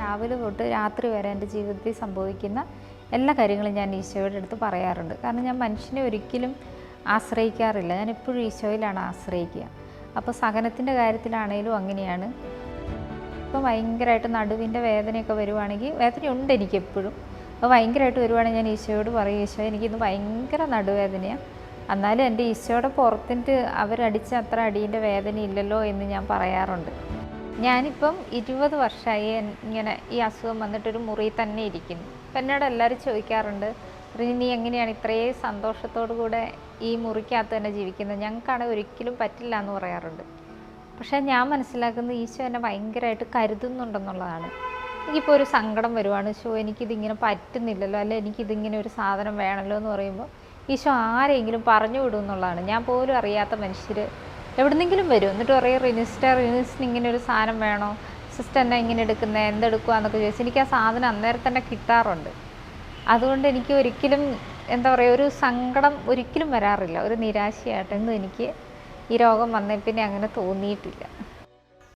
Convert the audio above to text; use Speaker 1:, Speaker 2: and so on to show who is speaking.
Speaker 1: രാവിലെ തൊട്ട് രാത്രി വരെ എൻ്റെ ജീവിതത്തിൽ സംഭവിക്കുന്ന എല്ലാ കാര്യങ്ങളും ഞാൻ ഈശോയുടെ അടുത്ത് പറയാറുണ്ട്. കാരണം ഞാൻ മനുഷ്യനെ ഒരിക്കലും ആശ്രയിക്കാറില്ല. ഞാൻ എപ്പോഴും ഈശോയിലാണ് ആശ്രയിക്കുക. അപ്പോൾ സഹനത്തിൻ്റെ കാര്യത്തിലാണേലും അങ്ങനെയാണ്. ഇപ്പോൾ ഭയങ്കരമായിട്ട് നടുവിൻ്റെ വേദനയൊക്കെ വരുവാണെങ്കിൽ, വേദനയുണ്ട് എനിക്കെപ്പോഴും, അപ്പോൾ ഭയങ്കരമായിട്ട് വരുവാണെങ്കിൽ ഞാൻ ഈശോയോട് പറയും, ഈശോ എനിക്കിന്ന് ഭയങ്കര നടുവേദനയാണ്, എന്നാലും എൻ്റെ ഈശോയുടെ പുറത്തിട്ട് അവരടിച്ച അത്ര അടീൻ്റെ വേദന ഇല്ലല്ലോ എന്ന് ഞാൻ പറയാറുണ്ട്. ഞാനിപ്പം 20 വർഷമായി ഇങ്ങനെ ഈ അസുഖം വന്നിട്ടൊരു മുറിയിൽ തന്നെ ഇരിക്കുന്നു. അപ്പം എന്നോട് എല്ലാവരും ചോദിക്കാറുണ്ട്, നീ എങ്ങനെയാണ് ഇത്രയും സന്തോഷത്തോടു കൂടെ ഈ മുറിക്കകത്ത് തന്നെ ജീവിക്കുന്നത്? ഞങ്ങൾക്കാണെങ്കിൽ ഒരിക്കലും പറ്റില്ല എന്ന് പറയാറുണ്ട്. പക്ഷേ ഞാൻ മനസ്സിലാക്കുന്നത് ഈശോ എന്നെ ഭയങ്കരമായിട്ട് കരുതുന്നുണ്ടെന്നുള്ളതാണ്. എനിക്കിപ്പോൾ ഒരു സങ്കടം വരുവാണ്, എനിക്കിതിങ്ങനെ പറ്റുന്നില്ലല്ലോ, അല്ലെ എനിക്കിതിങ്ങനെ ഒരു സാധനം വേണമല്ലോ എന്ന് പറയുമ്പോൾ ഈശോ ആരെങ്കിലും പറഞ്ഞു വിടും എന്നുള്ളതാണ്. ഞാൻ പോലും അറിയാത്ത മനുഷ്യർ എവിടെന്നെങ്കിലും വരും, എന്നിട്ട് പറയും, റിനിസ്റ്റിന് ഇങ്ങനെ ഒരു സാധനം വേണോ, സിസ്റ്റർ എന്നാ ഇങ്ങനെ എടുക്കുന്നത്, എന്തെടുക്കുക എന്നൊക്കെ ചോദിച്ചാൽ എനിക്ക് ആ സാധനം അന്നേരം തന്നെ കിട്ടാറുണ്ട്. അതുകൊണ്ട് എനിക്ക് ഒരിക്കലും എന്താ പറയുക, ഒരു സങ്കടം ഒരിക്കലും വരാറില്ല, ഒരു നിരാശയായിട്ടൊന്നും എനിക്ക് ഈ രോഗം വന്നേ പിന്നെ അങ്ങനെ തോന്നിയിട്ടില്ല.